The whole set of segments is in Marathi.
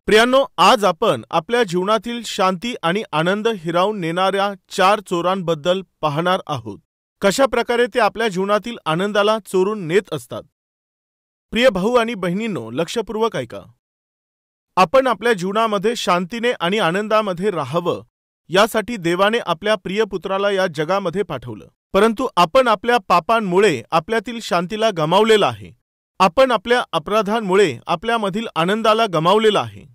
प्रियांनो, आज आपण आपल्या जीवनातील शांती आणि आनंद हिरावून नेणाऱ्या 4 चोरांबद्दल पाहणार आहोत। कशा प्रकारे ते आपल्या जीवनातील आनंदाला चोरून नेत असतात। प्रिय भाऊ आणि बहिणींनो, लक्षपूर्वक ऐका। आपण आपल्या जीवनामध्ये शांतीने आणि आनंदामध्ये राहावं यासाठी देवाने आपल्या प्रिय पुत्राला या जगामध्ये पाठवलं। परंतु आपण आपल्या पापांमुळे आपल्यातील शांतीला गमावलेला आहे। आपण आपल्या अपराधांमुळे आपल्यामधील आनंदाला गमावलेला आहे।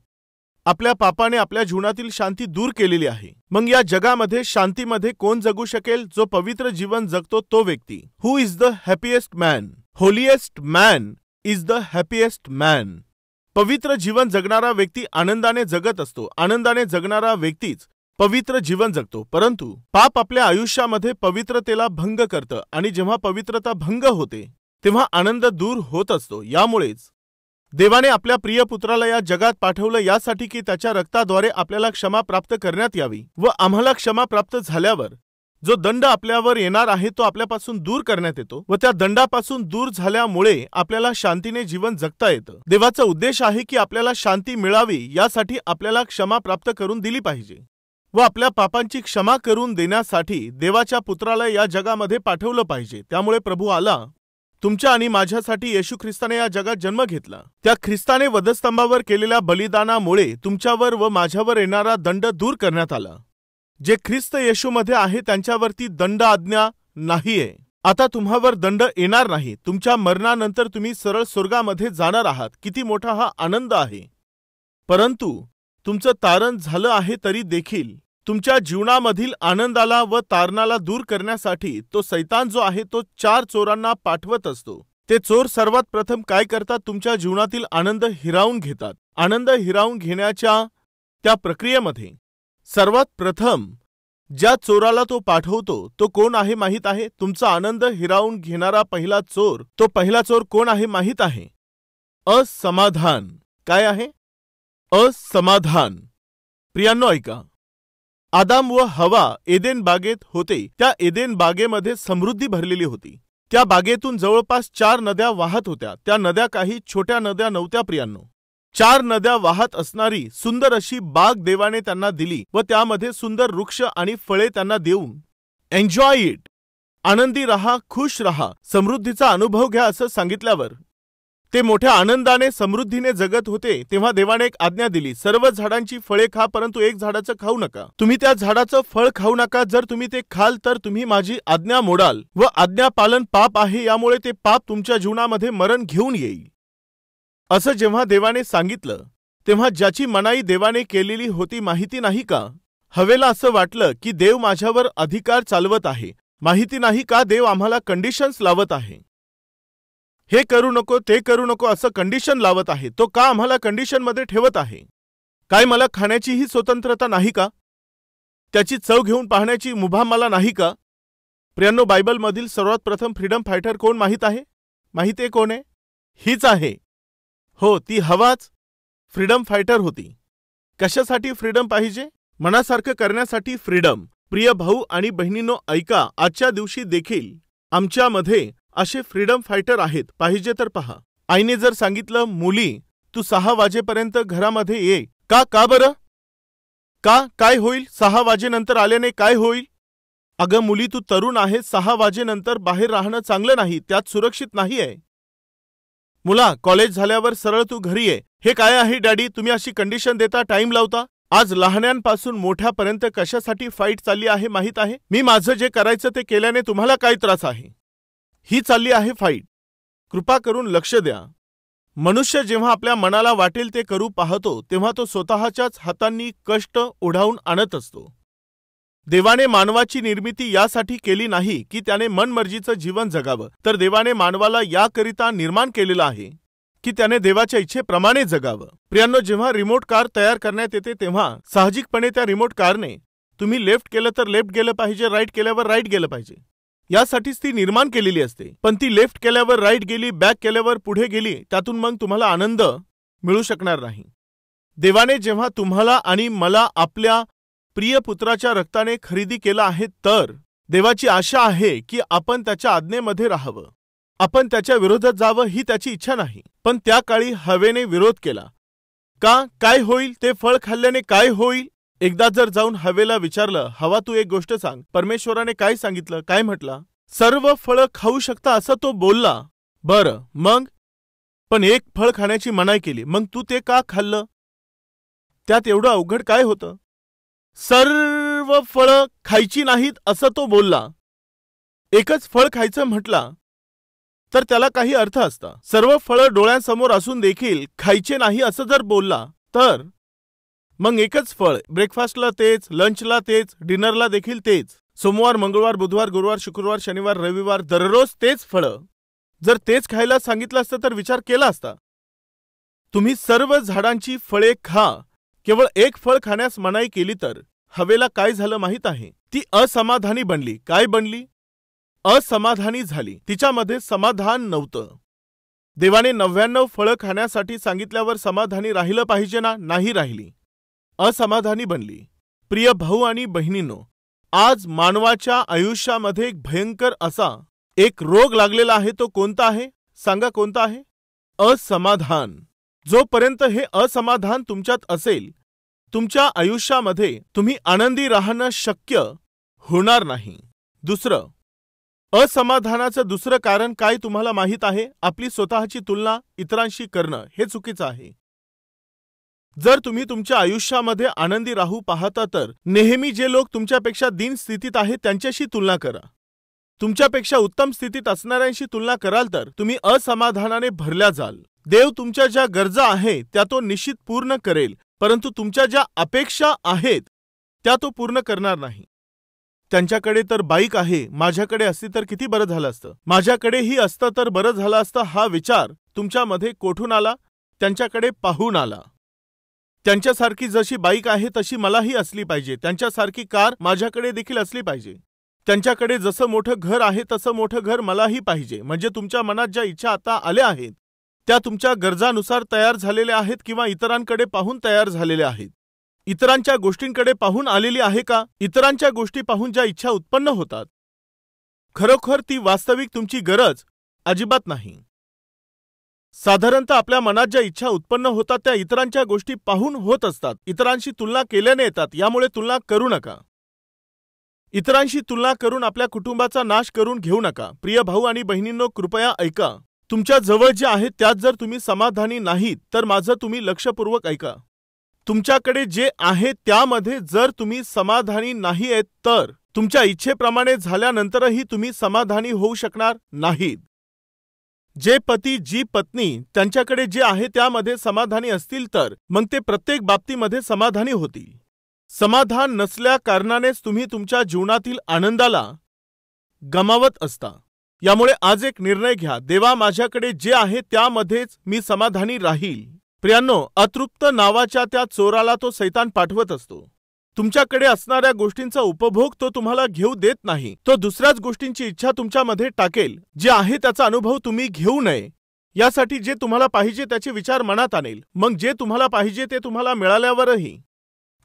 आपल्या पापाने आपल्या जीवनातील शांती दूर केलेली आहे। मग या जगामध्ये शांतीमध्ये कोण जगू शकेल? जो पवित्र जीवन जगतो तो व्यक्ती। Who is the happiest man? Holiest man is the happiest man. पवित्र जीवन जगणारा व्यक्ती आनंदाने जगत असतो। आनंदाने जगणारा व्यक्तीच पवित्र जीवन जगतो। परंतु पाप आपल्या आयुष्यामध्ये पवित्रतेला भंग करतं आणि जेव्हा पवित्रता भंग होते तेव्हा आनंद दूर होत असतो। यामुळेच देवाने आपल्या प्रिय पुत्राला या जगात पाठवलं, यासाठी की त्याच्या रक्ताद्वारे आपल्याला क्षमा प्राप्त करण्यात यावी व आम्हाला क्षमा प्राप्त झाल्यावर जो दंड आपल्यावर येणार आहे तो आपल्यापासून दूर करण्यात येतो व त्या दंडापासून दूर झाल्यामुळे आपल्याला शांतीने जीवन जगता येतं। देवाचा उद्देश आहे की आपल्याला शांती मिळावी, यासाठी आपल्याला क्षमा प्राप्त करून दिली पाहिजे व आपल्या पापांची क्षमा करून देण्यासाठी देवाच्या पुत्राला या जगामध्ये पाठवलं पाहिजे। त्यामुळे प्रभू आला, तुमच्या आणि माझ्यासाठी येशू ख्रिस्ताने या जगात जन्म घेतला। त्या ख्रिस्ताने वधस्तंभावर केलेल्या बलिदानामुळे तुमच्यावर व माझ्यावर येणारा दंड दूर करण्यात आला। जे ख्रिस्त येशूमध्ये आहे त्यांच्यावरती दंड आज्ञा नाहीये। आता तुम्हावर दंड येणार नाही। तुमच्या मरणानंतर तुम्ही सरळ स्वर्गामध्ये जाणार आहात। किती मोठा हा आनंद आहे। परंतु तुमचं तारण झालं आहे तरी देखील तुमच्या जीवनामधील आनंदाला व तारणाला दूर करण्यासाठी तो शैतान जो आहे तो 4 चोरांना पाठवत असतो। ते चोर सर्वात प्रथम काय करतात? तुमच्या जीवनातील आनंद हिरावून घेतात। आनंद हिरावून घेण्याच्या त्या प्रक्रियेमध्ये सर्वात प्रथम ज्या चोराला तो पाठवतो तो कोण आहे माहित आहे? तुमचा आनंद हिरावून घेणारा पहिला चोर, तो पहिला चोर कोण आहे माहित आहे? असमाधान। काय आहे? असमाधान। प्रियांनो ऐका, आदाम व हवा एदेन बागेत होते। त्या एदेन बागेमध्ये समृद्धी भरलेली होती। त्या बागेतून जवळपास 4 नद्या वाहत होत्या। त्या नद्या काही छोट्या नद्या नव्हत्या प्रियांनो। 4 नद्या वाहत असणारी सुंदर अशी बाग देवाने त्यांना दिली व त्यामध्ये सुंदर वृक्ष आणि फळे त्यांना देऊन एन्जॉय इट, आनंदी रहा, खुश रहा, समृद्धीचा अनुभव घ्या असं सांगितल्यावर ते मोठ्या आनंदाने समृद्धीने जगत होते। तेव्हा देवाने एक आज्ञा दिली, सर्व झाडांची फळे खा परंतु एक झाडाचं खाऊ नका। तुम्ही त्या झाडाचं फळ खाऊ नका। जर तुम्ही ते खाल तर तुम्ही माझी आज्ञा मोडाल व आज्ञा पालन पाप आहे, यामुळे ते पाप तुमच्या जीवनामध्ये मरण घेऊन येईल। असं जेव्हा देवाने सांगितलं तेव्हा ज्याची मनाई देवाने केलेली होती माहिती नाही का? हवेला असं वाटलं की देव माझ्यावर अधिकार चालवत आहे। माहिती नाही का देव आम्हाला कंडिशन्स लावत आहे। हे करू नको, ते करू नको असं कंडिशन लावत आहे। तो का आम्हाला कंडिशन मध्ये ठेवत आहे? काय मला खाण्याचीही स्वतंत्रता नाही का? त्याची चव घेऊन पाहण्याची मुभा मला नाही का? प्रियांनो, बायबल मधील सर्वात प्रथम फ्रीडम फायटर कोण माहित आहे? माहिती आहे कोण आहे? हीच आहे। हो, ती हवाच फ्रीडम फायटर होती। कशासाठी फ्रीडम पाहिजे? मनासारखं करण्यासाठी फ्रीडम। प्रिय भाऊ आणि बहिणींनो ऐका, आजच्या दिवशी देखील आमच्यामध्ये असे फ्रीडम फायटर आहेत। पाहिजे तर पहा। आईने जर सांगितलं, मुली तू 6 वाजेपर्यंत घरामध्ये ये, का बरं? काय होईल? 6 वाजेनंतर आल्याने काय होईल? अगं मुली, तू तरुण आहे, 6 वाजेनंतर बाहेर राहणं चांगलं नाही, त्यात सुरक्षित नाही आहे। मुला, कॉलेज झाल्यावर सरळ तू घरी ये। हे काय आहे डॅडी, तुम्ही अशी कंडिशन देता, टाइम लावता? आज लहान्यांपासून मोठ्यापर्यंत कशासाठी फाईट चालली आहे माहित आहे? मी माझं जे करायचं ते केल्याने तुम्हाला काय त्रास आहे? ही चालली आहे फाईट। कृपा करून लक्ष द्या। मनुष्य जेव्हा आपल्या मनाला वाटेल ते करू पाहतो तेव्हा तो स्वतःच्याच हातांनी कष्ट ओढावून आणत असतो। देवाने मानवाची निर्मिती यासाठी केली नाही की त्याने मनमर्जीचं जीवन जगावं, तर देवाने मानवाला याकरिता निर्माण केलेलं आहे की त्याने देवाच्या इच्छेप्रमाणे जगावं। प्रियांनो, जेव्हा रिमोट कार तयार करण्यात येते तेव्हा साहजिकपणे त्या रिमोट कारने तुम्ही लेफ्ट केलं तर लेफ्ट गेलं पाहिजे, राईट केल्यावर राईट गेलं पाहिजे, यासाठीच ती निर्माण केलेली असते। पण ती लेफ्ट केल्यावर राईट गेली, बॅक केल्यावर पुढे गेली, त्यातून मग तुम्हाला आनंद मिळू शकणार नाही। देवाने जेव्हा तुम्हाला आणि मला आपल्या प्रिय पुत्राच्या रक्ताने खरेदी केलं आहे, तर देवाची आशा आहे की आपण त्याच्या आज्ञेमध्ये राहावं। आपण त्याच्या विरोधात जावं ही त्याची इच्छा नाही। पण त्या काळी हवेने विरोध केला का? काय होईल? ते फळ खाल्ल्याने काय होईल? एकदा जर जाऊन हवेला विचारलं, हवा तू एक गोष्ट सांग, परमेश्वराने काय सांगितलं? काय म्हटलं? सर्व फळं खाऊ शकता असं तो बोलला. बरं, मग? पण एक फळ खाण्याची मनाई केली, मग तू ते का खाल्लं? त्यात एवढं अवघड काय होतं? सर्व फळं खायची नाहीत असं तो बोलला. एकच फळ खायचं म्हटला तर त्याला काही अर्थ असता. सर्व फळं डोळ्यांसमोर असून देखील खायचे नाही असं जर बोलला तर मग एकच फळ, ब्रेकफास्टला तेच, लंचला तेच, डिनरला देखील तेच, सोमवार, मंगळवार, बुधवार, गुरुवार, शुक्रवार, शनिवार, रविवार दररोज तेच फळं. जर तेच खायला सांगितलं असतं तर विचार केला असता. तुम्ही सर्व झाडांची फळे खा, केवळ एक फळ खाण्यास मनाई केली तर हवेला काय झालं माहीत आहे? ती असमाधानी बनली. काय बनली? असमाधानी झाली. तिच्यामध्ये समाधान नव्हतं. देवाने 99 फळं खाण्यासाठी सांगितल्यावर समाधानी राहिलं पाहिजे ना? नाही राहिली. असमाधानी बनली. प्रिय भाऊ आणि बहिणींनो, आज मानवाच्या आयुष्यामध्ये एक भयंकर असा एक रोग लागलेला आहे. तो कोणता आहे? सांगा कोणता आहे? असमाधान. जोपर्यंत हे असमाधान तुमच्यात असेल, तुमच्या आयुष्यामध्ये तुम्ही आनंदी राहणं शक्य होणार नाही. दुसरं, असमाधानाचं दुसरं कारण काय तुम्हाला माहीत आहे? आपली स्वतःची तुलना इतरांशी करणं हे चुकीचं आहे. जर तुम्ही तुमच्या आयुष्यामध्ये आनंदी राहू पाहता तर नेहमी जे लोक तुमच्यापेक्षा दीन स्थितीत आहेत त्यांच्याशी तुलना करा. तुमच्यापेक्षा उत्तम स्थितीत असणाऱ्यांशी तुलना कराल तर तुम्ही असमाधानाने भरल्या जाल. देव तुमच्या ज्या गरजा आहेत त्या तो निश्चित पूर्ण करेल, परंतु तुमच्या ज्या अपेक्षा आहेत त्या तो पूर्ण करणार नाही. त्यांच्याकडे तर बाईक आहे, माझ्याकडे असती तर किती बरं झालं असतं, माझ्याकडेही असतं तर बरं झालं असतं, हा विचार तुमच्यामध्ये कोठून आला? त्यांच्याकडे पाहून आला. त्यांच्यासारखी जशी बाईक आहे तशी मलाही असली पाहिजे, त्यांच्यासारखी कार माझ्याकडे देखील असली पाहिजे, त्यांच्याकडे जसं मोठं घर आहे तसं मोठं घर मलाही पाहिजे. म्हणजे तुमच्या मनात ज्या इच्छा आता आल्या आहेत त्या तुमच्या गरजानुसार तयार झालेल्या आहेत किंवा इतरांकडे पाहून तयार झालेल्या आहेत. इतरांच्या गोष्टींकडे पाहून आलेली आहे का? इतरांच्या गोष्टी पाहून ज्या इच्छा उत्पन्न होतात, खरोखर ती वास्तविक तुमची गरज अजिबात नाही. साधारणतः आपल्या मनात ज्या इच्छा उत्पन्न होतात त्या इतरांच्या गोष्टी पाहून होत असतात, इतरांशी तुलना केल्याने येतात. यामुळे तुलना करू नका. इतरांशी तुलना करून आपल्या कुटुंबाचा नाश करून घेऊ नका. प्रिय भाऊ आणि बहिणींनो, कृपया ऐका. तुमच्या जवळ जे आहे त्यात जर तुम्ही समाधानी नाहीत तर माझं तुम्ही लक्षपूर्वक ऐका. तुमच्याकडे जे आहे त्यामध्ये जर तुम्ही समाधानी नाही आहेत तर तुमच्या इच्छेप्रमाणे झाल्यानंतरही तुम्ही समाधानी होऊ शकणार नाहीत. जे पती जी पत्नी त्यांच्याकडे जे आहे त्यामध्ये समाधानी असतील तर मग ते प्रत्येक बाबतीमध्ये समाधानी होतील. समाधान नसल्या कारणानेच तुम्ही तुमच्या जीवनातील आनंदाला गमावत असता. यामुळे आज एक निर्णय घ्या. देवा, माझ्याकडे जे आहे त्यामध्येच मी समाधानी राहील. प्रियांनो, अतृप्त नावाच्या त्या चोराला तो सैतान पाठवत असतो. तुमच्याकडे असणाऱ्या गोष्टींचा उपभोग तो तुम्हाला घेऊ देत नाही. तो दुसऱ्याच गोष्टींची इच्छा तुमच्यामध्ये टाकेल. जे आहे त्याचा अनुभव तुम्ही घेऊ नये यासाठी जे तुम्हाला पाहिजे त्याचे विचार मनात आणेल. मग जे तुम्हाला पाहिजे ते तुम्हाला मिळाल्यावरही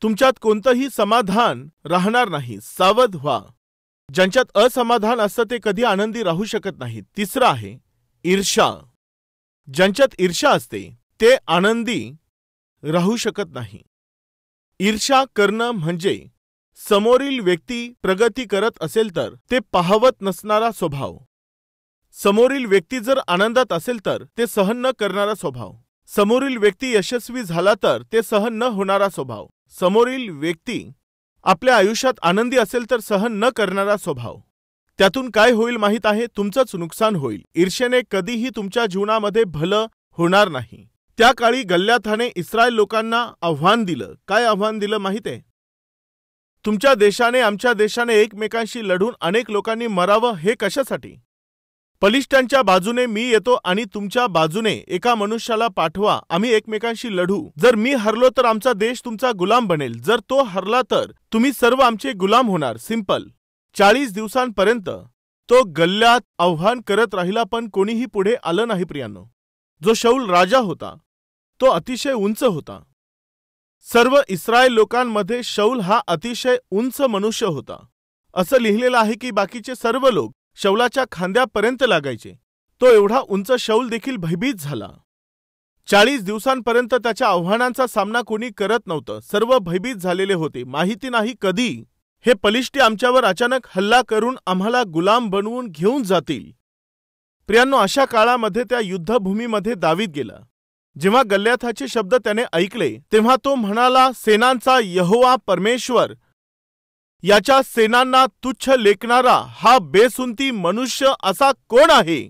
तुमच्यात कोणतंही समाधान राहणार नाही. सावध व्हा. ज्यांच्यात असमाधान असतं ते कधी आनंदी राहू शकत नाहीत. तिसरं आहे ईर्ष्या. ज्यांच्यात ईर्ष्या असते ते आनंदी राहू शकत नाही. ईर्ष्या करणं म्हणजे समोरील व्यक्ती प्रगती करत असेल तर ते पाहवत नसणारा स्वभाव. समोरील व्यक्ती जर आनंदात असेल तर ते सहन न करणारा स्वभाव. समोरील व्यक्ती यशस्वी झाला तर ते सहन न होणारा स्वभाव. समोरील व्यक्ती आपल्या आयुष्यात आनंदी असेल तर सहन न करणारा स्वभाव. त्यातून काय होईल माहीत आहे? तुमचंच नुकसान होईल. ईर्ष्येने कधीही तुमच्या जीवनामध्ये भलं होणार नाही. त्या काळी गल्ल्याथाने इस्रायल लोकांना आव्हान दिलं. काय आव्हान दिलं माहीत आहे? तुमच्या देशाने आमच्या देशाने एकमेकांशी लढून अनेक लोकांनी मरावं हे कशासाठी? बलिष्ठांच्या बाजूने मी येतो आणि तुमच्या बाजूने एका मनुष्याला पाठवा, आम्ही एकमेकांशी लढू. जर मी हरलो तर आमचा देश तुमचा गुलाम बनेल, जर तो हरला तर तुम्ही सर्व आमचे गुलाम होणार. सिंपल. 40 दिवसांपर्यंत तो गल्ल्यात आव्हान करत राहिला पण कोणीही पुढे आलं नाही. प्रियांनो, जो शाऊल राजा होता तो अतिशय उंच होता. सर्व इस्रायल लोकांमध्ये शाऊल हा अतिशय उंच मनुष्य होता. असं लिहिलेलं आहे की बाकीचे सर्व लोक शाऊलाच्या खांद्यापर्यंत लागायचे. तो एवढा उंच शाऊल देखील भयभीत झाला. 40 दिवसांपर्यंत त्याच्या आव्हानांचा सामना कोणी करत नव्हतं. सर्व भयभीत झालेले होते. माहिती नाही कधी हे पलिष्टी आमच्यावर अचानक हल्ला करून आम्हाला गुलाम बनवून घेऊन जातील. प्रियांनो, अशा काळामध्ये त्या युद्धभूमीमध्ये दावीद गेला. जेव्हा गल्ल्याथाचे शब्द त्याने ऐकले तेव्हा तो म्हणाला, सेनांचा यहोवा परमेश्वर, याच्या सेनांना तुच्छ लेखणारा हा बेसुंती मनुष्य असा कोण आहे?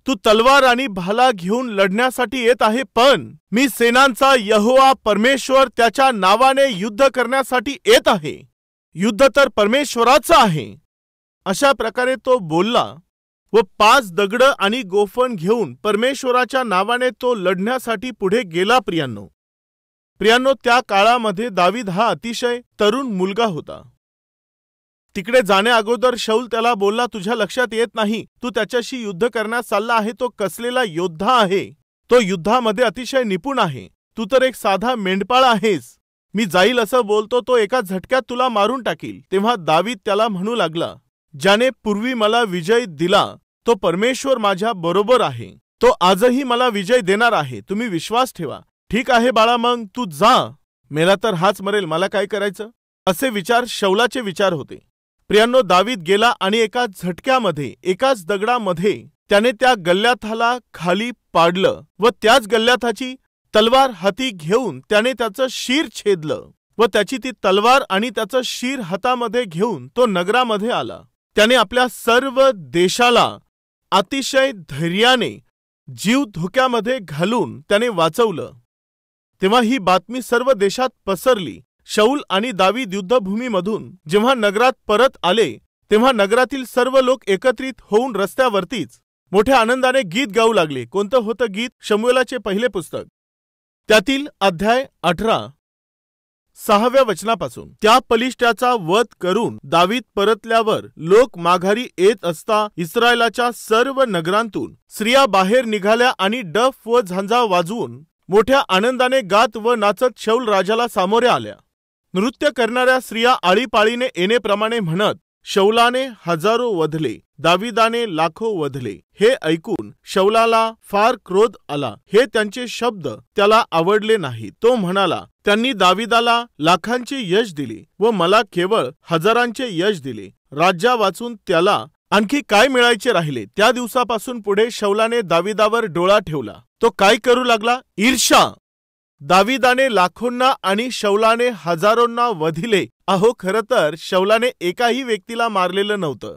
तू तलवार आणि भाला घेऊन लढण्यासाठी येत आहे, पण मी सेनांचा यहोवा परमेश्वर त्याच्या नावाने युद्ध करण्यासाठी येत आहे. युद्ध तर परमेश्वराचं आहे. अशा प्रकारे तो बोलला व 5 दगड आणि गोफण घेऊन परमेश्वराच्या नावाने तो लढण्यासाठी पुढे गेला. प्रियांनो, त्या काळामध्ये दावीद हा अतिशय तरुण मुलगा होता. तिकडे जाण्या अगोदर शौल त्याला बोलला, तुझ्या लक्षात येत नाही तू त्याच्याशी युद्ध करण्यास चालला आहे. तो कसलेला योद्धा आहे. तो युद्धामध्ये अतिशय निपुण आहे. तू तर एक साधा मेंढपाळ आहेस. मी जाईल असं बोलतो, तो एका झटक्यात तुला मारून टाकील. तेव्हा दावीद त्याला म्हणू लागला, ज्याने पूर्वी मला विजय दिला तो परमेश्वर माझ्या बरोबर आहे. तो आजही मला विजय देणार आहे. तुम्ही विश्वास ठेवा. ठीक आहे बाळा, मग तू जा. मेला तर हाच मरेल, मला काय करायचं? असे विचार शौलाचे विचार होते. प्रियांनो, दावीद गेला आणि एका झटक्यामध्ये, एकाच दगडामध्ये त्याने त्या गल्ल्याथाला खाली पाडलं व त्याच गल्ल्याथाची तलवार हाती घेऊन त्याने त्याचं शिर छेदलं व त्याची ती तलवार आणि त्याचं शिर हातामध्ये घेऊन तो नगरामध्ये आला. त्याने आपल्या सर्व देशाला अतिशय धैर्याने जीव धोक्यामध्ये घालून त्याने वाचवलं. तेव्हा ही बातमी सर्व देशात पसरली. शौल आणि दावीद युद्धभूमीमधून जेव्हा नगरात परत आले तेव्हा नगरातील सर्व लोक एकत्रित होऊन रस्त्यावरतीच मोठ्या आनंदाने गीत गाऊ लागले. कोणतं होतं गीत? शमूएलाचे पहिले पुस्तक त्यातील अध्याय 18 6व्या वचनापासून. त्या पलिष्ट्याचा वध करून दावीद परतल्यावर लोक माघारी येत असता इस्रायलाच्या सर्व नगरांतून स्त्रिया बाहेर निघाल्या आणि डफ व झांजा वाजवून मोठ्या आनंदाने गात व नाचत शौल राजाला सामोरे आल्या. नृत्य करणाऱ्या स्त्रिया आळीपाळीने येणेप्रमाणे म्हणत, शौलाने हजारो वधले, दाविदाने लाखो वधले. हे ऐकून शौलाला फार क्रोध आला. हे त्यांचे शब्द त्याला आवडले नाहीत. तो म्हणाला, त्यांनी दाविदाला लाखांचे यश दिले व मला केवळ हजारांचे यश दिले. राज्या वाचून त्याला आणखी काय मिळायचे राहिले? त्या दिवसापासून पुढे शौलाने दाविदावर डोळा ठेवला. तो काय करू लागला? ईर्ष्या. दाविदाने लाखोंना आणि शौलाने हजारोंना वधिले. अहो, खरं तर शौलाने एकाही व्यक्तीला मारलेलं नव्हतं,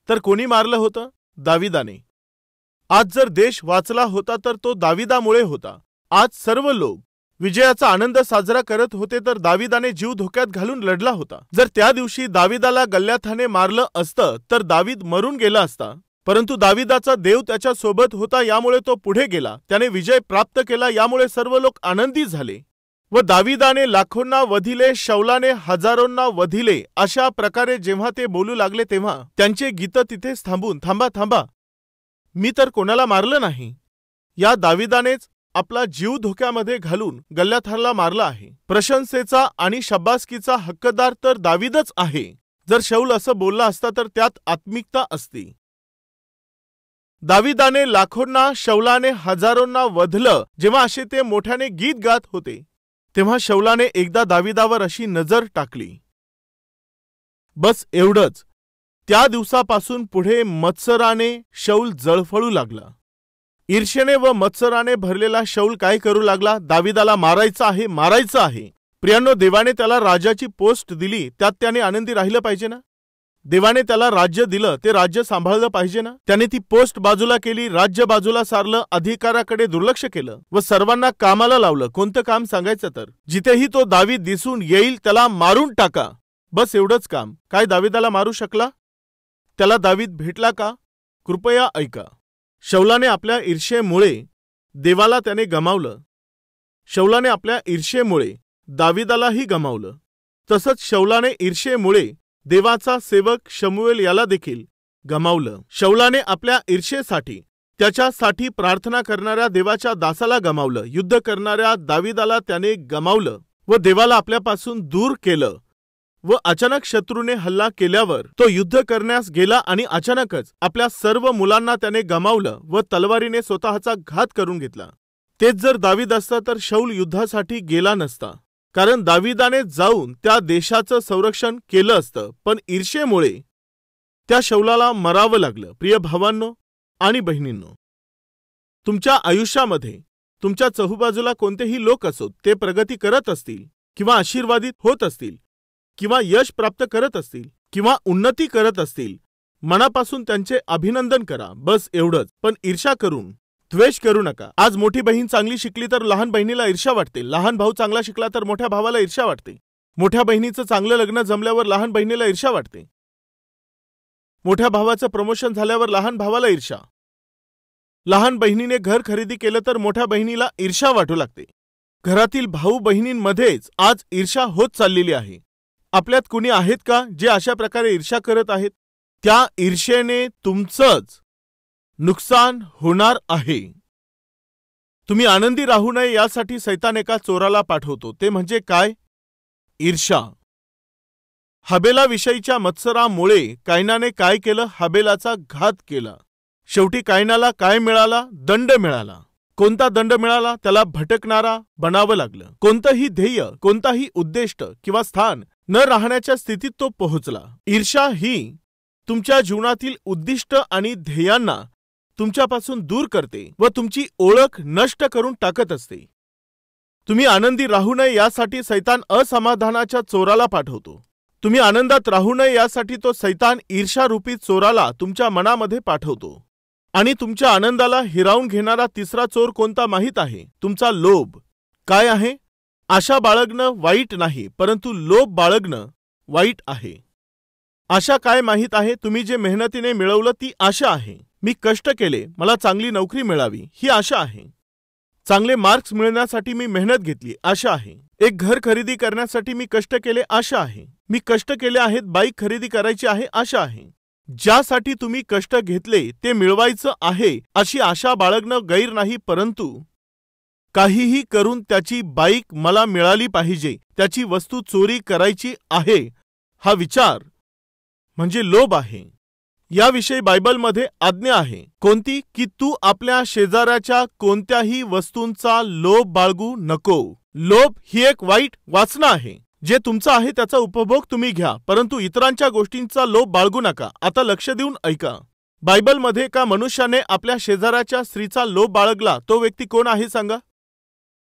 तर कोणी मारलं होतं? दाविदाने. आज जर देश वाचला होता तर तो दाविदामुळे होता. आज सर्व लोक विजयाचा आनंद साजरा करत होते तर दाविदाने जीव धोक्यात घालून लढला होता. जर त्या दिवशी दाविदाला गल्ल्याथाने मारलं असतं तर दावीद मरून गेला असता. परंतु दाविदाचा देव त्याच्या सोबत होता, यामुळे तो पुढे गेला. त्याने विजय प्राप्त केला, यामुळे सर्व लोक आनंदी झाले. व दाविदाने लाखोंना वधिले, शौलाने हजारोंना वधिले. अशा प्रकारे जेव्हा ते बोलू लागले तेव्हा त्यांचे गीत तिथेच थांबून, थांबा थांबा, मी तर कोणाला मारलं नाही. या दाविदानेच आपला जीव धोक्यामध्ये घालून गल्ल्याथारला मारला आहे. प्रशंसेचा आणि शब्बासकीचा हक्कदार तर दाविदच आहे. जर शौल असं बोलला असता तर त्यात आत्मिकता असती. दाविदाने लाखोंना, शौलाने हजारोंना वधलं. जेव्हा असे ते मोठ्याने गीत गात होते तेव्हा शौलाने एकदा दाविदावर अशी नजर टाकली. बस एवढंच. त्या दिवसापासून पुढे मत्सराने शौल जळफळू लागला. ईर्ष्येने व मत्सराने भरलेला शौल काय करू लागला? दाविदाला मारायचं आहे, मारायचं आहे. प्रियांनो, देवाने त्याला राजाची पोस्ट दिली, त्यात त्याने आनंदी राहिलं पाहिजे ना? देवाने त्याला राज्य दिलं, ते राज्य सांभाळलं पाहिजे ना? त्याने ती पोस्ट बाजूला केली, राज्य बाजूला सारलं, अधिकाराकडे दुर्लक्ष केलं व सर्वांना कामाला लावलं. कोणतं काम सांगायचं तर? जिथेही तो दावीद दिसून येईल त्याला मारून टाका. बस एवढंच काम. काय दाविदाला मारू शकला? त्याला दावीद भेटला का? कृपया ऐका. शौलाने आपल्या ईर्ष्येमुळे देवाला त्याने गमावलं. शौलाने आपल्या ईर्ष्येमुळे दाविदालाही गमावलं. तसंच शौलाने ईर्ष्येमुळे देवाचा सेवक शमूएल याला देखील गमावलं. शौलाने आपल्या ईर्ष्येसाठी, त्याच्यासाठी प्रार्थना करणाऱ्या देवाच्या दासाला गमावलं. युद्ध करणाऱ्या दाविदाला त्याने गमावलं व देवाला आपल्यापासून दूर केलं. व अचानक शत्रूने हल्ला केल्यावर तो युद्ध करण्यास गेला आणि अचानकच आपल्या सर्व मुलांना त्याने गमावलं व तलवारीने स्वतःचा घात करून घेतला. तेच जर दावीद असता तर शौल युद्धासाठी गेला नसता, कारण दावीदाने जाऊन त्या देशाचं संरक्षण केलं असतं, पण ईर्षेमुळे त्या शौलाला मरावं लागलं. प्रिय भावांनो आणि बहिणींनो, तुमच्या आयुष्यामध्ये तुमच्या चहूबाजूला कोणतेही लोक असोत, ते प्रगती करत असतील किंवा आशीर्वादित होत असतील किंवा यश प्राप्त करत असतील किंवा उन्नती करत असतील, मनापासून त्यांचे अभिनंदन करा, बस एवढंच. पण ईर्ष्या करून द्वेष करू नका. आज मोठी बहीण चांगली शिकली तर लहान बहिणीला ईर्ष्या वाटते, लहान भाऊ चांगला शिकला तर मोठ्या भावाला ईर्ष्या वाटते, मोठ्या बहिणीचं चांगलं लग्न जमल्यावर लहान बहिणीला ईर्ष्या वाटते, मोठ्या भावाचं प्रमोशन झाल्यावर लहान भावाला ईर्ष्या, लहान बहिणीने घर खरेदी केलं तर मोठ्या बहिणीला ईर्ष्या वाटू लागते. घरातील भाऊ बहिणींमध्येच आज ईर्ष्या होत चाललेली आहे. आपल्यात कुणी आहेत का जे अशा प्रकारे ईर्ष्या करत आहेत? त्या ईर्ष्येने तुमचंच नुकसान होणार आहे. तुम्ही आनंदी राहू नये यासाठी सैतान एका चोराला पाठवतो, ते म्हणजे काय? ईर्ष्या. हबेलाविषयीच्या मत्सरामुळे कायनाने काय केलं? हबेलाचा घात केला. शेवटी कायनाला काय मिळाला? दंड मिळाला. कोणता दंड मिळाला? त्याला भटकणारा बनावं लागलं. कोणतंही ध्येय, कोणताही उद्दिष्ट किंवा स्थान न राहण्याच्या स्थितीत तो पोहोचला. ईर्ष्या ही तुमच्या जीवनातील उद्दिष्ट आणि ध्येयांना तुमच्यापासून दूर करते व तुमची ओळख नष्ट करून टाकत असते. तुम्ही आनंदी राहू नये यासाठी सैतान असमाधानाच्या चोराला पाठवतो. तुम्ही आनंदात राहू नये यासाठी तो सैतान ईर्ष्यारूपी चोराला तुमच्या मनामध्ये पाठवतो. आणि तुमच्या आनंदाला हिरावून घेणारा तिसरा चोर कोणता माहीत आहे? तुमचा लोभ. काय आहे? आशा बाळगणं वाईट नाही, परंतु लोभ बाळगणं वाईट आहे. आशा काय माहीत आहे? तुम्ही जे मेहनतीने मिळवलं ती आशा आहे. मी कष्ट केले, मला चांगली नोकरी मिळावी ही आशा आहे. चांगले मार्क्स मिळवण्यासाठी मी मेहनत घेतली, आशा आहे. एक घर खरेदी करण्यासाठी मी कष्ट केले, आशा आहे. मी कष्ट केले आहेत, बाईक खरेदी करायची आहे, आशा आहे. ज्यासाठी तुम्ही कष्ट घेतले ते मिळवायचं आहे अशी आशा बाळगणं गैर नाही, परंतु काहीही करून त्याची बाईक मला मिळाली पाहिजे, त्याची वस्तू चोरी करायची आहे, हा विचार म्हणजे लोभ आहे. याविषयी बायबलमध्ये आज्ञा आहे. कोणती? की तू आपल्या शेजाऱ्याच्या कोणत्याही वस्तूंचा लोभ बाळगू नको. लोभ ही एक वाईट वासना आहे. जे तुमचं आहे त्याचा उपभोग तुम्ही घ्या, परंतु इतरांच्या गोष्टींचा लोभ बाळगू नका. आता लक्ष देऊन ऐका. बायबलमध्ये एका मनुष्याने आपल्या शेजाऱ्याच्या स्त्रीचा लोभ बाळगला. तो व्यक्ती कोण आहे सांगा?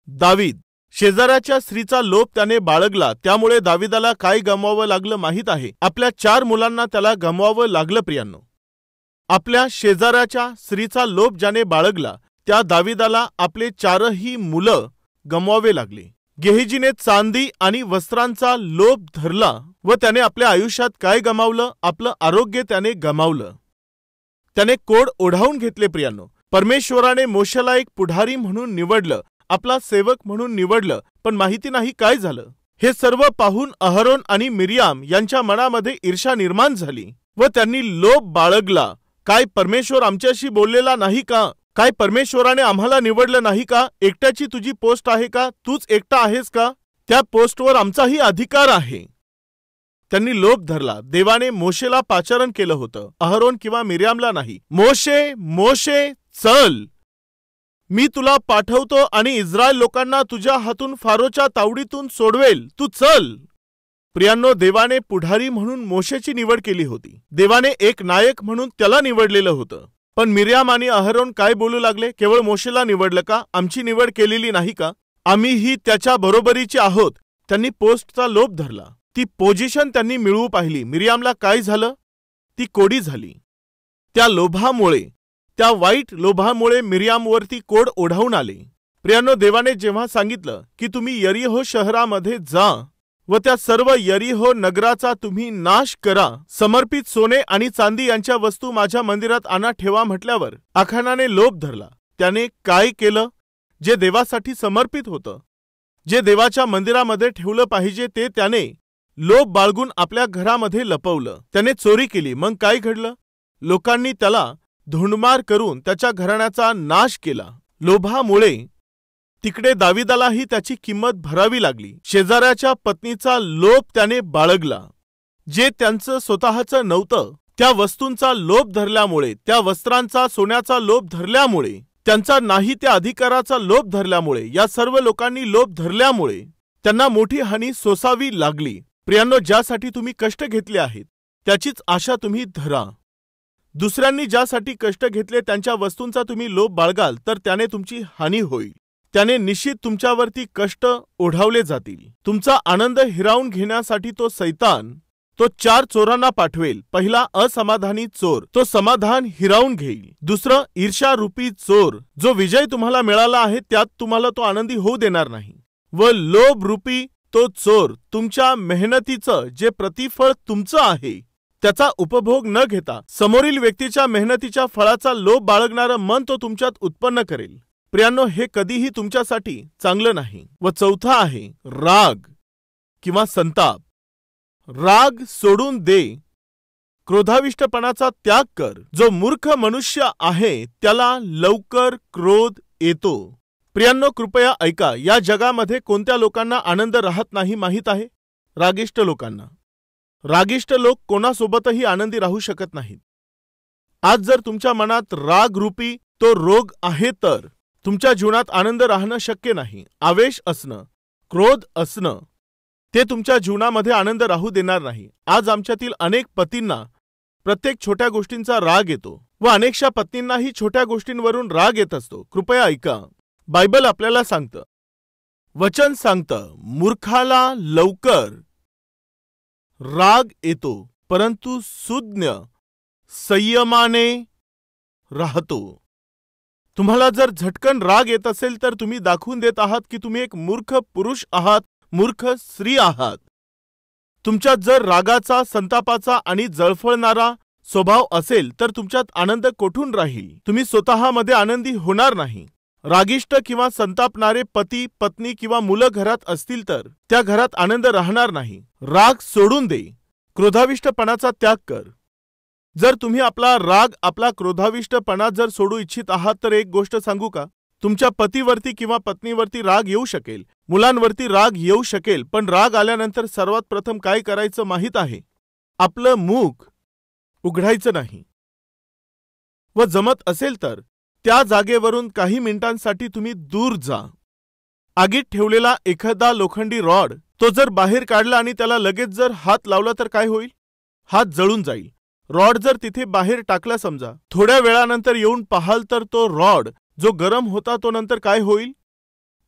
दावीद. शेजाऱ्याच्या स्त्रीचा लोभ त्याने बाळगला, त्यामुळे दावीदाला काय गमवावं लागलं माहीत आहे? आपल्या 4 मुलांना त्याला गमवावं लागलं. प्रियांनो, आपल्या शेजाऱ्याच्या स्त्रीचा लोभ ज्याने बाळगला त्या दावीदाला आपले 4ही मुलं गमवावे लागले. गेहजीने चांदी आणि वस्त्रांचा लोभ धरला व त्याने आपल्या आयुष्यात काय गमावलं? आपलं आरोग्य त्याने गमावलं. त्याने कोड ओढावून घेतले. प्रियांनो, परमेश्वराने मोशेला एक पुढारी म्हणून निवडलं, आपला सेवक म्हणून निवडलं, पण माहिती नाही काय झालं. हे सर्व पाहून अहरोन आणि मिरियाम यांच्या मनामध्ये ईर्ष्या निर्माण झाली व त्यांनी लोभ बाळगला. काय परमेश्वर आमच्याशी बोललेला नाही का? काय परमेश्वराने आम्हाला निवडलं नाही का? एकट्याची तुझी पोस्ट आहे का? तूच एकटा आहेस का? त्या पोस्टवर आमचाही अधिकार आहे. त्यांनी लोभ धरला. देवाने मोशेला पाचारण केलं होतं, अहरोन किंवा मिरियामला नाही. मोशे, मोशे, चल, मी तुला पाठवतो आणि इस्रायल लोकांना तुझ्या हातून फारोच्या तावडीतून सोडवेल, तू चल. प्रियांनो, देवाने पुढारी म्हणून मोशेची निवड केली होती. देवाने एक नायक म्हणून त्याला निवडलेलं होतं. पण मिरियाम आणि अहरोन काय बोलू लागले? केवळ मोशेला निवडलं का? आमची निवड केलेली नाही का? आम्हीही त्याच्या बरोबरीचे आहोत. त्यांनी पोस्टचा लोभ धरला. ती पोझिशन त्यांनी मिळवू पाहिली. मिरियामला काय झालं? ती कोडी झाली. त्या लोभामुळे, त्या वाईट लोभामुळे मिरियामवरती कोड ओढावून आले. प्रियांनो, देवाने जेव्हा सांगितलं की तुम्ही यरीहो शहरामध्ये जा व त्या सर्व यरीहो नगराचा तुम्ही नाश करा, समर्पित सोने आणि चांदी यांच्या वस्तू माझ्या मंदिरात आणा ठेवा म्हटल्यावर आखानाने लोभ धरला. त्याने काय केलं? जे देवासाठी समर्पित होतं, जे देवाच्या मंदिरामध्ये ठेवलं पाहिजे, ते त्याने लोभ बाळगून आपल्या घरामध्ये लपवलं. त्याने चोरी केली. मग काय घडलं? लोकांनी त्याला धुंडमार करून त्याच्या घराण्याचा नाश केला. लोभामुळे तिकडे दावीदालाही त्याची किंमत भरावी लागली. शेजाऱ्याच्या पत्नीचा लोभ त्याने बाळगला. जे त्यांचं स्वतःचं नव्हतं त्या वस्तूंचा लोभ धरल्यामुळे, त्या वस्त्रांचा, सोन्याचा लोभ धरल्यामुळे त्यांचा नाही त्या अधिकाराचा लोभ धरल्यामुळे, या सर्व लोकांनी लोभ धरल्यामुळे त्यांना मोठी हानी सोसावी लागली. प्रियांनो, ज्यासाठी तुम्ही कष्ट घेतले आहेत त्याचीच आशा तुम्ही धरा. दुसऱ्यांनी ज्यासाठी कष्ट घेतले त्यांच्या वस्तूंचा तुम्ही लोभ बाळगाल तर त्याने तुमची हानी होईल. त्याने निश्चित तुमच्यावरती कष्ट ओढावले जातील. तुमचा आनंद हिरावून घेण्यासाठी तो सैतान 4 चोरांना पाठवेल. पहिला असमाधानी चोर, तो समाधान हिरावून घेईल. दुसरं ईर्ष्यारूपी चोर, जो विजय तुम्हाला मिळाला आहे त्यात तुम्हाला तो आनंदी होऊ देणार नाही. व लोभरूपी तो चोर, तुमच्या मेहनतीचं जे प्रतिफळ तुमचं आहे त्याचा उपभोग न घेता समोरील व्यक्तीच्या मेहनतीच्या फळाचा लोभ बाळगणारं मन तो तुमच्यात उत्पन्न करेल. प्रियांनो, हे कधीही तुमच्यासाठी चांगलं नाही. व चौथा आहे राग किंवा संताप. राग सोडून दे, क्रोधाविष्टपणाचा त्याग कर. जो मूर्ख मनुष्य आहे त्याला लवकर क्रोध येतो. प्रियांनो, कृपया ऐका, या जगामध्ये कोणत्या लोकांना आनंद राहत नाही माहीत आहे? रागिष्ट लोकांना. रागिष्ट लोक कोणासोबतही आनंदी राहू शकत नाहीत. आज जर तुमच्या मनात राग रूपी तो रोग आहे तर तुमच्या जीवनात आनंद राहणं शक्य नाही. आवेश असणं, क्रोध असणं, ते तुमच्या जीवनामध्ये आनंद राहू देणार नाही. आज आमच्यातील अनेक पतींना प्रत्येक छोट्या गोष्टींचा राग येतो व अनेकशा पत्नींनाही छोट्या गोष्टींवरून राग येत असतो. कृपया ऐका, बायबल आपल्याला सांगतं, वचन सांगतं, मूर्खाला लवकर राग येतो परंतु सुज्ञ संयमाने राहतो. तुम्हाला जर झटकन राग येत असेल तर तुम्ही दाखवून देत आहात की तुम्ही एक मूर्ख पुरुष आहात, मूर्ख स्त्री आहात. तुमच्यात जर रागाचा, संतापाचा आणि जळफळणारा स्वभाव असेल तर तुमच्यात आनंद कोठून राहील? तुम्ही स्वतःमध्ये आनंदी होणार नाही. रागिष्ट किंवा संतापणारे पती, पत्नी किंवा मुलं घरात असतील तर त्या घरात आनंद राहणार नाही. राग सोडून दे, क्रोधाविष्टपणाचा त्याग कर. जर तुम्ही आपला राग, आपला क्रोधाविष्टपणा जर सोडू इच्छित आहात तर एक गोष्ट सांगू का? तुमच्या पतीवरती किंवा पत्नीवरती राग येऊ शकेल, मुलांवरती राग येऊ शकेल, पण राग आल्यानंतर सर्वात प्रथम काय करायचं माहीत आहे? आपलं मुख उघडायचं नाही. व जमत असेल तर त्या जागेवरून काही मिनिटांसाठी तुम्ही दूर जा. आगीत ठेवलेला एखादा लोखंडी रॉड तो जर बाहेर काढला आणि त्याला लगेच जर हात लावला तर काय होईल? हात जळून जाईल. रॉड जर तिथे बाहेर टाकला समजा, थोड्या वेळानंतर येऊन पाहाल तर तो रॉड जो गरम होता तो नंतर काय होईल?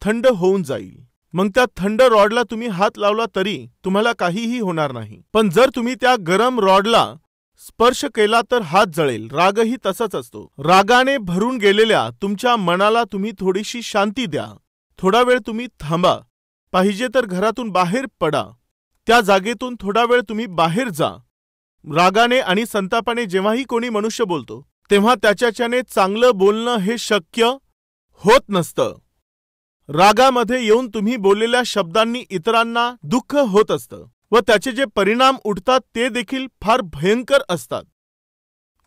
थंड होऊन जाईल. मग त्या थंड रॉडला तुम्ही हात लावला तरी तुम्हाला काहीही होणार नाही. पण जर तुम्ही त्या गरम रॉडला स्पर्श केला तर हात जळेल. रागही तसाच असतो. रागाने भरून गेलेल्या तुमच्या मनाला तुम्ही थोडीशी शांती द्या. थोडा वेळ तुम्ही थांबा. पाहिजे तर घरातून बाहेर पडा. त्या जागेतून थोडा वेळ तुम्ही बाहेर जा. रागाने आणि संतापाने जेव्हाही कोणी मनुष्य बोलतो तेव्हा त्याच्याने चांगलं बोलणं हे शक्य होत नसतं. रागामध्ये येऊन तुम्ही बोललेल्या शब्दांनी इतरांना दुःख होत असतं व त्याचे जे परिणाम उठतात ते देखील फार भयंकर असतात.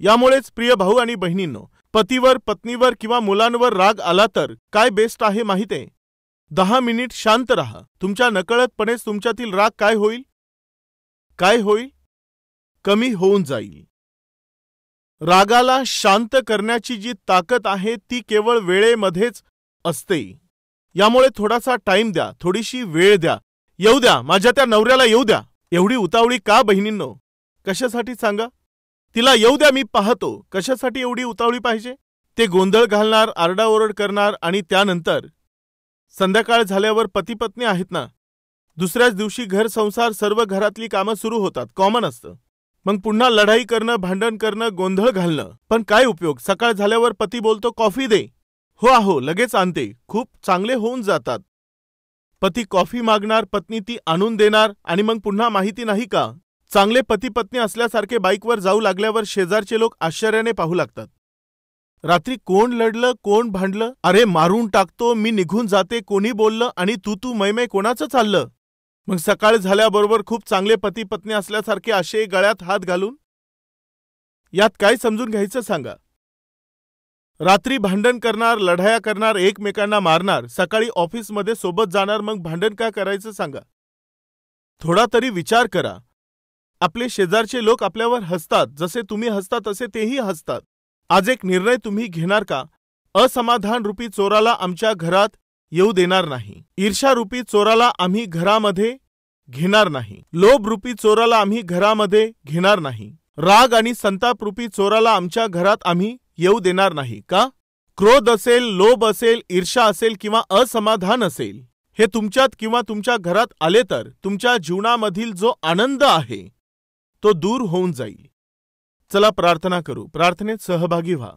यामुळेच प्रिय भाऊ आणि बहिणींनो, पतीवर, पत्नीवर किंवा मुलांवर राग आला तर काय बेस्ट आहे माहिती आहे? 10 मिनिट शांत राहा. तुमच्या नकळतपणेच तुमच्यातील राग काय होईल? काय होईल? कमी होऊन जाईल. रागाला शांत करण्याची जी ताकद आहे ती केवळ वेळेमध्येच असते. यामुळे थोडासा टाइम द्या, थोडीशी वेळ द्या. येऊ द्या, माझ्या त्या नवऱ्याला येऊ द्या. एवढी उतावळी का बहिणींनो? कशासाठी सांगा? तिला येऊ द्या, मी पाहतो. कशासाठी एवढी उतावळी पाहिजे? ते गोंधळ घालणार, आरडाओरड करणार आणि त्यानंतर संध्याकाळ झाल्यावर पती पत्नी आहेत ना, दुसऱ्याच दिवशी घर संसार सर्व घरातली कामं सुरू होतात. कॉमन असतं. मग पुन्हा लढाई करणं, भांडण करणं, गोंधळ घालणं. पण काय उपयोग? सकाळ झाल्यावर पती बोलतो कॉफी दे. हो आहो, लगेच आणते. खूप चांगले होऊन जातात. पती कॉफी मागणार, पत्नी ती आणून देणार आणि मग पुन्हा माहिती नाही का, चांगले पती पत्नी असल्यासारखे बाईकवर जाऊ लागल्यावर शेजारचे लोक आश्चर्याने पाहू लागतात. रात्री कोण लढलं, कोण भांडलं? अरे मारून टाकतो, मी निघून जाते, कोणी बोललं आणि तू मै कोणाचं चाललं? मग सकाळ झाल्याबरोबर खूप चांगले पती पत्नी असल्यासारखे असे गळ्यात हात घालून. यात काय समजून घ्यायचं सांगा? रात्री भांडण करणार, लढाया करणार, एकमेकांना मारणार, सकाळी ऑफिसमध्ये सोबत जाणार, मग भांडण का करायचं सांगा? थोडा तरी विचार करा. आपले शेजारचे लोक आपल्यावर हसतात, जसे तुम्ही हसता तसे तेही हसतात. आज एक निर्णय तुम्ही घेणार का? असमाधान रूपी चोराला आमच्या घरात येऊ देणार नाही. ईर्ष्या रूपी चोराला आम्ही घरामध्ये घेणार नाही. लोभ रूपी चोराला आम्ही घरामध्ये घेणार नाही. राग आणि संताप रूपी चोराला आमच्या घरात आम्ही येऊ देणार नाही. का? क्रोध असेल, लोभ असेल, ईर्ष्या असेल किंवा असमाधान असेल, हे तुमच्यात किंवा तुमच्या घरात आले तर तुमच्या जीवनामधील जो आनंद आहे तो दूर होऊन जाईल. चला प्रार्थना करू. प्रार्थनेत सहभागी व्हा.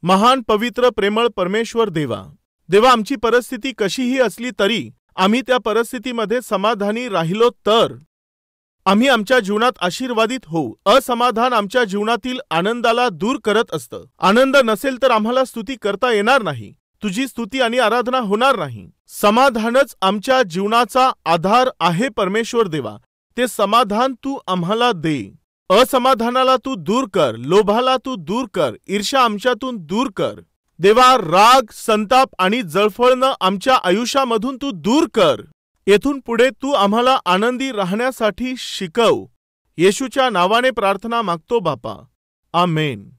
महान पवित्र प्रेमळ परमेश्वर देवा, आमची परिस्थिती कशीही असली तरी आम्ही त्या परिस्थितीमध्ये समाधानी राहिलो तर आम्ही आमच्या जीवनात आशीर्वादित होऊ. असमाधान आमच्या जीवनातील आनंदाला दूर करत असतं. आनंद नसेल तर आम्हाला स्तुती करता येणार नाही. तुझी स्तुती आणि आराधना होणार नाही. समाधानच आमच्या जीवनाचा आधार आहे. परमेश्वर देवा, ते समाधान तू आम्हाला दे. असमाधानाला तू दूर कर, लोभाला तू दूर कर, ईर्ष्या आमच्यातून दूर कर. देवा, राग, संताप आणि जळफळणं आमच्या आयुष्यामधून तू दूर कर. येथून पुढे तू आम्हाला आनंदी राहण्यासाठी शिकव. येशूच्या नावाने प्रार्थना मागतो बापा. आमेन.